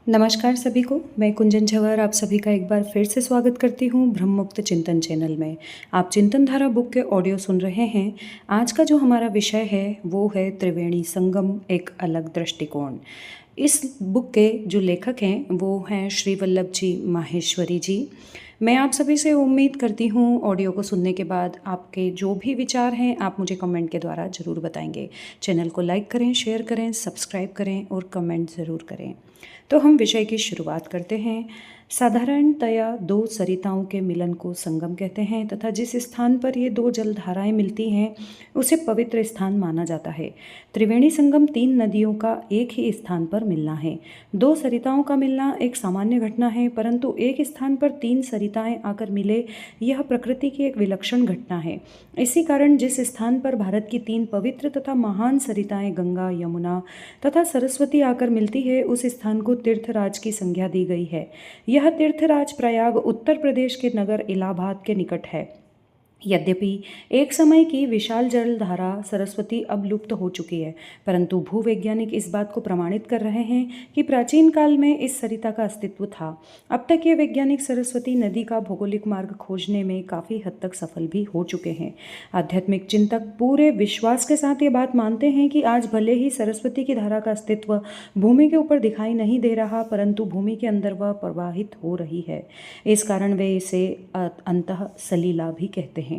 नमस्कार सभी को। मैं कुंजन झवर आप सभी का एक बार फिर से स्वागत करती हूँ ब्रह्ममुक्त चिंतन चैनल में। आप चिंतन धारा बुक के ऑडियो सुन रहे हैं। आज का जो हमारा विषय है वो है त्रिवेणी संगम, एक अलग दृष्टिकोण। इस बुक के जो लेखक हैं वो हैं श्री वल्लभ जी माहेश्वरी जी। मैं आप सभी से उम्मीद करती हूँ ऑडियो को सुनने के बाद आपके जो भी विचार हैं आप मुझे कमेंट के द्वारा ज़रूर बताएंगे। चैनल को लाइक करें, शेयर करें, सब्सक्राइब करें और कमेंट ज़रूर करें। तो हम विषय की शुरुआत करते हैं। साधारणतया दो सरिताओं के मिलन को संगम कहते हैं तथा जिस स्थान पर ये दो जलधाराएं मिलती हैं उसे पवित्र स्थान माना जाता है। त्रिवेणी संगम तीन नदियों का एक ही स्थान पर मिलना है। दो सरिताओं का मिलना एक सामान्य घटना है, परंतु एक स्थान पर तीन सरिताएं आकर मिले यह प्रकृति की एक विलक्षण घटना है। इसी कारण जिस स्थान पर भारत की तीन पवित्र तथा महान सरिताएं गंगा, यमुना तथा सरस्वती आकर मिलती है उस स्थान को तीर्थराज की संज्ञा दी गई है। यह तीर्थराज प्रयाग उत्तर प्रदेश के नगर इलाहाबाद के निकट है। यद्यपि एक समय की विशाल जलधारा सरस्वती अब लुप्त हो चुकी है, परंतु भूवैज्ञानिक इस बात को प्रमाणित कर रहे हैं कि प्राचीन काल में इस सरिता का अस्तित्व था। अब तक ये वैज्ञानिक सरस्वती नदी का भौगोलिक मार्ग खोजने में काफ़ी हद तक सफल भी हो चुके हैं। आध्यात्मिक चिंतक पूरे विश्वास के साथ ये बात मानते हैं कि आज भले ही सरस्वती की धारा का अस्तित्व भूमि के ऊपर दिखाई नहीं दे रहा, परंतु भूमि के अंदर वह प्रवाहित हो रही है। इस कारण वे इसे अंतः सलीला भी कहते हैं।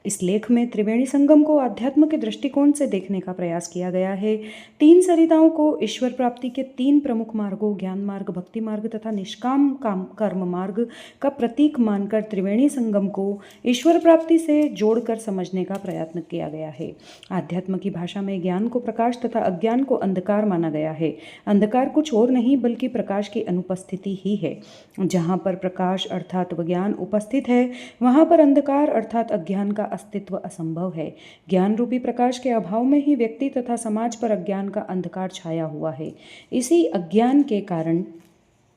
इस लेख में त्रिवेणी संगम को अध्यात्म के दृष्टिकोण से देखने का प्रयास किया गया है। तीन सरिताओं को ईश्वर प्राप्ति के तीन प्रमुख मार्गों ज्ञान मार्ग, भक्ति मार्ग तथा निष्काम काम कर्म मार्ग का प्रतीक मानकर त्रिवेणी संगम को ईश्वर प्राप्ति से जोड़कर समझने का प्रयत्न किया गया है। आध्यात्म की भाषा में ज्ञान को प्रकाश तथा अज्ञान को अंधकार माना गया है। अंधकार कुछ और नहीं बल्कि प्रकाश की अनुपस्थिति ही है। जहाँ पर प्रकाश अर्थात ज्ञान उपस्थित है वहाँ पर अंधकार अर्थात अज्ञान का अस्तित्व असंभव है। ज्ञान रूपी प्रकाश के अभाव में ही व्यक्ति तथा समाज पर अज्ञान का अंधकार छाया हुआ है। इसी अज्ञान के कारण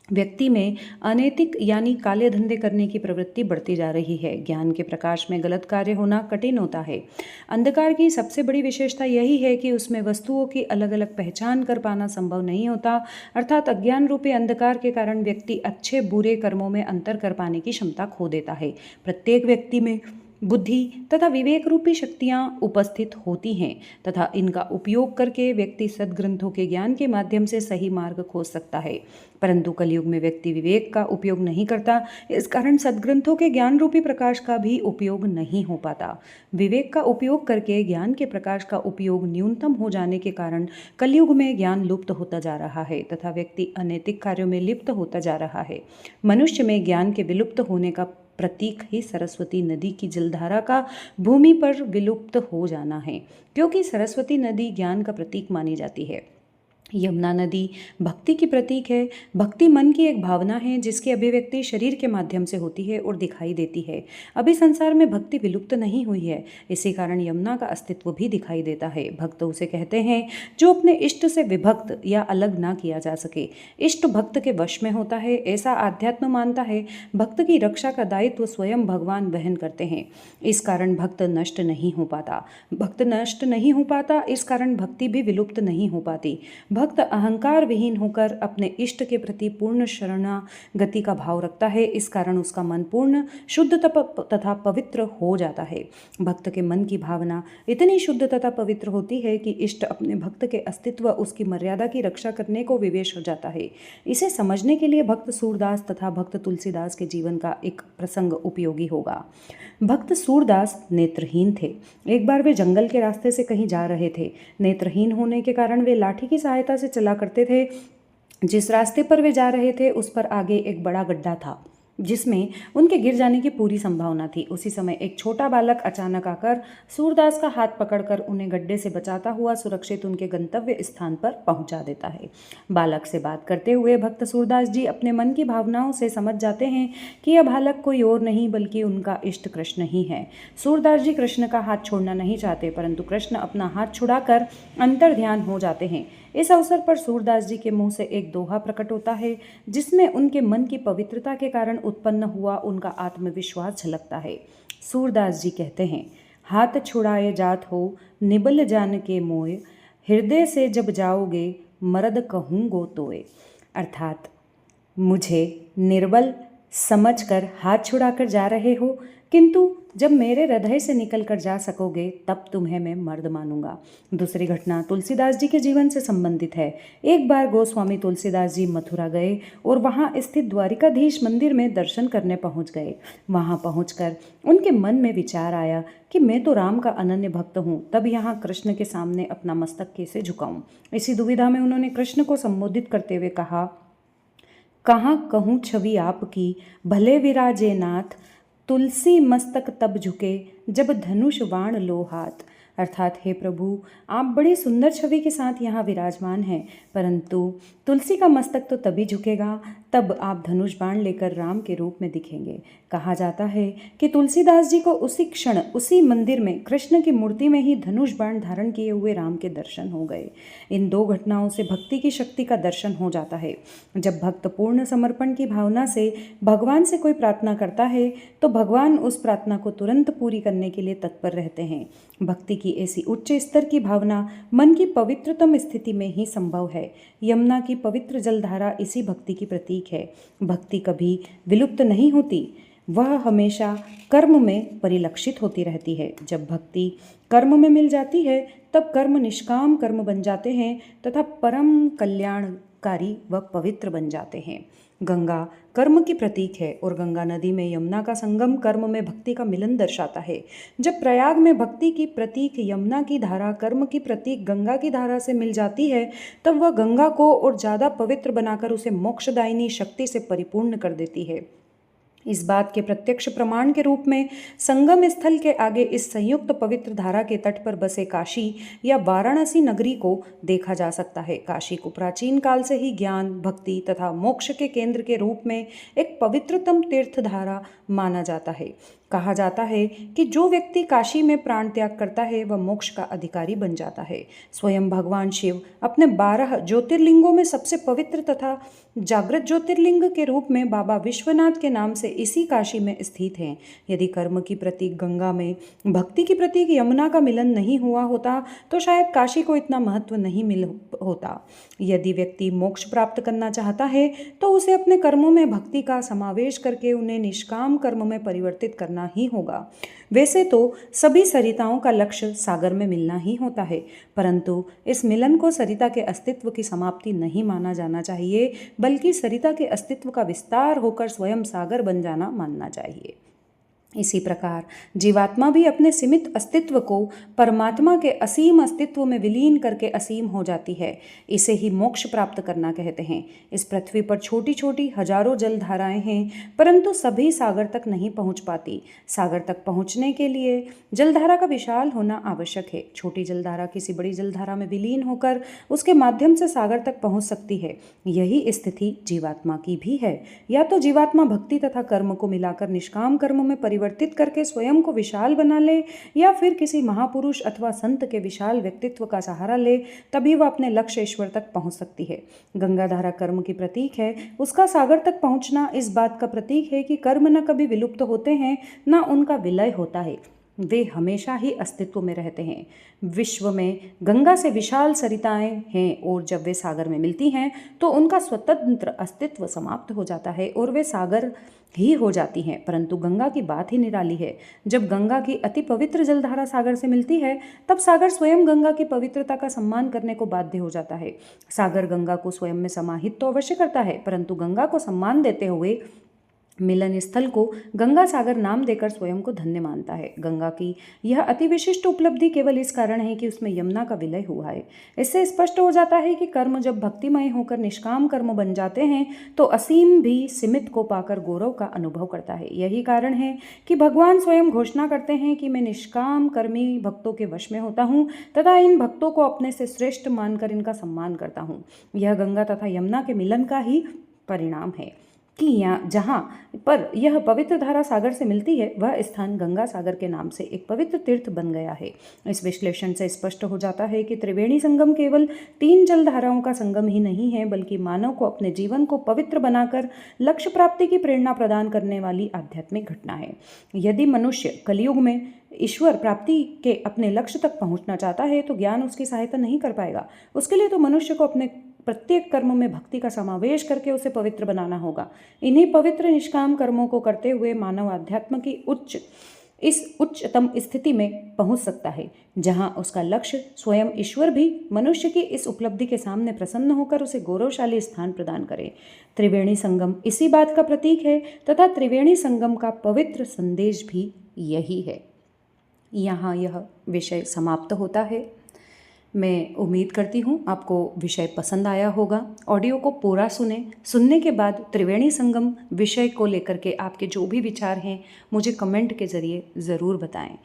व्यक्ति में अनैतिक यानी काले धंधे करने की प्रवृत्ति बढ़ती जा रही है। ज्ञान के प्रकाश में गलत कार्य होना कठिन होता है। अंधकार की सबसे बड़ी विशेषता यही है कि उसमें वस्तुओं की अलग अलग पहचान कर पाना संभव नहीं होता, अर्थात अज्ञान रूपी अंधकार के कारण व्यक्ति अच्छे बुरे कर्मों में अंतर कर पाने की क्षमता खो देता है। प्रत्येक व्यक्ति में बुद्धि तथा विवेक रूपी शक्तियाँ उपस्थित होती हैं तथा इनका उपयोग करके व्यक्ति सद्ग्रंथों के ज्ञान के माध्यम से सही मार्ग खोज सकता है, परंतु कलयुग में व्यक्ति विवेक का उपयोग नहीं करता। इस कारण सद्ग्रंथों के ज्ञान रूपी प्रकाश का भी उपयोग नहीं हो पाता। विवेक का उपयोग करके ज्ञान के प्रकाश का उपयोग न्यूनतम हो जाने के कारण कलयुग में ज्ञान लुप्त होता जा रहा है तथा व्यक्ति अनैतिक कार्यों में लिप्त होता जा रहा है। मनुष्य में ज्ञान के विलुप्त होने का प्रतीक ही सरस्वती नदी की जलधारा का भूमि पर विलुप्त हो जाना है, क्योंकि सरस्वती नदी ज्ञान का प्रतीक मानी जाती है। यमुना नदी भक्ति की प्रतीक है। भक्ति मन की एक भावना है जिसकी अभिव्यक्ति शरीर के माध्यम से होती है और दिखाई देती है। अभी संसार में भक्ति विलुप्त नहीं हुई है, इसी कारण यमुना का अस्तित्व भी दिखाई देता है। भक्त उसे कहते हैं जो अपने इष्ट से विभक्त या अलग ना किया जा सके। इष्ट भक्त के वश में होता है, ऐसा आध्यात्म मानता है। भक्त की रक्षा का दायित्व स्वयं भगवान वहन करते हैं। इस कारण भक्त नष्ट नहीं हो पाता। भक्त नष्ट नहीं हो पाता, इस कारण भक्ति भी विलुप्त नहीं हो पाती। भक्त अहंकार विहीन होकर अपने इष्ट के प्रति पूर्ण शरणागति का भाव रखता है। इस कारण उसका मन पूर्ण शुद्ध तथा पवित्र हो जाता है। भक्त के मन की भावना इतनी शुद्ध तथा पवित्र होती है कि इष्ट अपने भक्त के अस्तित्व, उसकी मर्यादा की रक्षा करने को विवश हो जाता है। इसे समझने के लिए भक्त सूरदास तथा भक्त तुलसीदास के जीवन का एक प्रसंग उपयोगी होगा। भक्त सूरदास नेत्रहीन थे। एक बार वे जंगल के रास्ते से कहीं जा रहे थे। नेत्रहीन होने के कारण वे लाठी की सहायता से चला करते थे। जिस रास्ते पर वे जा रहे थे उस पर आगे एक बड़ा गड्ढा था जिसमें उनके गिर जाने की पूरी संभावना थी। उसी समय एक छोटा बालक अचानक आकर सूरदास का हाथ पकड़कर उन्हें गड्ढे से बचाता हुआ सुरक्षित उनके गंतव्य स्थान पर पहुंचा देता है। बालक से बात करते हुए भक्त सूरदास जी अपने मन की भावनाओं से समझ जाते हैं कि यह बालक कोई और नहीं बल्कि उनका इष्ट कृष्ण ही है। सूरदास जी कृष्ण का हाथ छोड़ना नहीं चाहते, परंतु कृष्ण अपना हाथ छुड़ाकर अंतर ध्यान हो जाते हैं। इस अवसर पर सूरदास जी के मुंह से एक दोहा प्रकट होता है जिसमें उनके मन की पवित्रता के कारण उत्पन्न हुआ उनका आत्मविश्वास झलकता है। सूरदास जी कहते हैं, हाथ छुड़ाए जात हो निबल जान के मोय, हृदय से जब जाओगे मरद कहूँगो तोय। अर्थात मुझे निर्बल समझकर हाथ छुड़ाकर जा रहे हो, किंतु जब मेरे हृदय से निकल कर जा सकोगे तब तुम्हें मैं मर्द मानूंगा। दूसरी घटना तुलसीदास जी के जीवन से संबंधित है। एक बार गोस्वामी तुलसीदास जी मथुरा गए और वहाँ स्थित द्वारिकाधीश मंदिर में दर्शन करने पहुँच गए। वहाँ पहुँचकर उनके मन में विचार आया कि मैं तो राम का अनन्य भक्त हूँ, तब यहाँ कृष्ण के सामने अपना मस्तक कैसे झुकाऊं। इसी दुविधा में उन्होंने कृष्ण को संबोधित करते हुए कहा, कहाँ कहूँ छवि आपकी, भले विराजे नाथ, तुलसी मस्तक तब झुके, जब धनुष बाण लो हाथ। अर्थात हे प्रभु, आप बड़ी सुंदर छवि के साथ यहाँ विराजमान हैं, परंतु तुलसी का मस्तक तो तभी झुकेगा तब आप धनुष बाण लेकर राम के रूप में दिखेंगे। कहा जाता है कि तुलसीदास जी को उसी क्षण उसी मंदिर में कृष्ण की मूर्ति में ही धनुष बाण धारण किए हुए राम के दर्शन हो गए। इन दो घटनाओं से भक्ति की शक्ति का दर्शन हो जाता है। जब भक्त पूर्ण समर्पण की भावना से भगवान से कोई प्रार्थना करता है तो भगवान उस प्रार्थना को तुरंत पूरी करने के लिए तत्पर रहते हैं। भक्ति की ऐसी उच्च स्तर की भावना मन की पवित्रतम स्थिति में ही संभव है। यमुना की पवित्र जलधारा इसी भक्ति की प्रतीक है। भक्ति कभी विलुप्त नहीं होती, वह हमेशा कर्म में परिलक्षित होती रहती है। जब भक्ति कर्म में मिल जाती है तब कर्म निष्काम कर्म बन जाते हैं तथा परम कल्याणकारी व पवित्र बन जाते हैं। गंगा कर्म की प्रतीक है और गंगा नदी में यमुना का संगम कर्म में भक्ति का मिलन दर्शाता है। जब प्रयाग में भक्ति की प्रतीक यमुना की धारा कर्म की प्रतीक गंगा की धारा से मिल जाती है तब वह गंगा को और ज़्यादा पवित्र बनाकर उसे मोक्षदायिनी शक्ति से परिपूर्ण कर देती है। इस बात के प्रत्यक्ष प्रमाण के रूप में संगम स्थल के आगे इस संयुक्त पवित्र धारा के तट पर बसे काशी या वाराणसी नगरी को देखा जा सकता है। काशी को प्राचीन काल से ही ज्ञान, भक्ति तथा मोक्ष के केंद्र के रूप में एक पवित्रतम तीर्थधारा माना जाता है। कहा जाता है कि जो व्यक्ति काशी में प्राण त्याग करता है वह मोक्ष का अधिकारी बन जाता है। स्वयं भगवान शिव अपने 12 ज्योतिर्लिंगों में सबसे पवित्र तथा जागृत ज्योतिर्लिंग के रूप में बाबा विश्वनाथ के नाम से इसी काशी में स्थित हैं। यदि कर्म की प्रतीक गंगा में भक्ति की प्रतीक यमुना का मिलन नहीं हुआ होता तो शायद काशी को इतना महत्व नहीं मिल होता। यदि व्यक्ति मोक्ष प्राप्त करना चाहता है तो उसे अपने कर्मों में भक्ति का समावेश करके उन्हें निष्काम कर्म में परिवर्तित करना ही होगा। वैसे तो सभी सरिताओं का लक्ष्य सागर में मिलना ही होता है, परंतु इस मिलन को सरिता के अस्तित्व की समाप्ति नहीं माना जाना चाहिए, बल्कि सरिता के अस्तित्व का विस्तार होकर स्वयं सागर बन जाना मानना चाहिए। इसी प्रकार जीवात्मा भी अपने सीमित अस्तित्व को परमात्मा के असीम अस्तित्व में विलीन करके असीम हो जाती है। इसे ही मोक्ष प्राप्त करना कहते हैं। इस पृथ्वी पर छोटी छोटी हजारों जलधाराएं हैं, परंतु सभी सागर तक नहीं पहुंच पाती। सागर तक पहुंचने के लिए जलधारा का विशाल होना आवश्यक है। छोटी जलधारा किसी बड़ी जलधारा में विलीन होकर उसके माध्यम से सागर तक पहुंच सकती है। यही स्थिति जीवात्मा की भी है। या तो जीवात्मा भक्ति तथा कर्म को मिलाकर निष्काम कर्म में परिवर्तित करके स्वयं को विशाल बना ले, या फिर किसी महापुरुष अथवा संत के विशाल व्यक्तित्व का सहारा ले, तभी वह अपने लक्ष्य ईश्वर तक पहुंच सकती है। गंगाधारा कर्म की प्रतीक है। उसका सागर तक पहुंचना इस बात का प्रतीक है कि कर्म न कभी विलुप्त होते हैं न उनका विलय होता है, वे हमेशा ही अस्तित्व में रहते हैं। विश्व में गंगा से विशाल सरिताएं हैं और जब वे सागर में मिलती हैं तो उनका स्वतंत्र अस्तित्व समाप्त हो जाता है और वे सागर ही हो जाती हैं। परंतु गंगा की बात ही निराली है। जब गंगा की अति पवित्र जलधारा सागर से मिलती है तब सागर स्वयं गंगा की पवित्रता का सम्मान करने को बाध्य हो जाता है। सागर गंगा को स्वयं में समाहित तो अवश्य करता है, परंतु गंगा को सम्मान देते हुए मिलन स्थल को गंगा सागर नाम देकर स्वयं को धन्य मानता है। गंगा की यह अति विशिष्ट उपलब्धि केवल इस कारण है कि उसमें यमुना का विलय हुआ है। इससे स्पष्ट हो जाता है कि कर्म जब भक्तिमय होकर निष्काम कर्म बन जाते हैं तो असीम भी सीमित को पाकर गौरव का अनुभव करता है। यही कारण है कि भगवान स्वयं घोषणा करते हैं कि मैं निष्काम कर्मी भक्तों के वश में होता हूँ तथा इन भक्तों को अपने से श्रेष्ठ मानकर इनका सम्मान करता हूँ। यह गंगा तथा यमुना के मिलन का ही परिणाम है कि यहाँ जहाँ पर यह पवित्र धारा सागर से मिलती है वह स्थान गंगा सागर के नाम से एक पवित्र तीर्थ बन गया है। इस विश्लेषण से स्पष्ट हो जाता है कि त्रिवेणी संगम केवल 3 जलधाराओं का संगम ही नहीं है, बल्कि मानव को अपने जीवन को पवित्र बनाकर लक्ष्य प्राप्ति की प्रेरणा प्रदान करने वाली आध्यात्मिक घटना है। यदि मनुष्य कलयुग में ईश्वर प्राप्ति के अपने लक्ष्य तक पहुंचना चाहता है तो ज्ञान उसकी सहायता नहीं कर पाएगा। उसके लिए तो मनुष्य को अपने प्रत्येक कर्म में भक्ति का समावेश करके उसे पवित्र बनाना होगा। इन्हीं पवित्र निष्काम कर्मों को करते हुए मानव अध्यात्म की इस उच्चतम स्थिति में पहुंच सकता है, जहां उसका लक्ष्य स्वयं ईश्वर भी मनुष्य की इस उपलब्धि के सामने प्रसन्न होकर उसे गौरवशाली स्थान प्रदान करे। त्रिवेणी संगम इसी बात का प्रतीक है तथा त्रिवेणी संगम का पवित्र संदेश भी यही है। यहाँ यह विषय समाप्त होता है। मैं उम्मीद करती हूँ आपको विषय पसंद आया होगा। ऑडियो को पूरा सुनने के बाद त्रिवेणी संगम विषय को लेकर के आपके जो भी विचार हैं मुझे कमेंट के ज़रिए ज़रूर बताएं।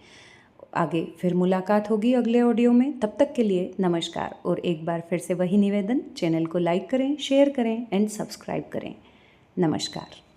आगे फिर मुलाकात होगी अगले ऑडियो में। तब तक के लिए नमस्कार। और एक बार फिर से वही निवेदन, चैनल को लाइक करें, शेयर करें एंड सब्सक्राइब करें। नमस्कार।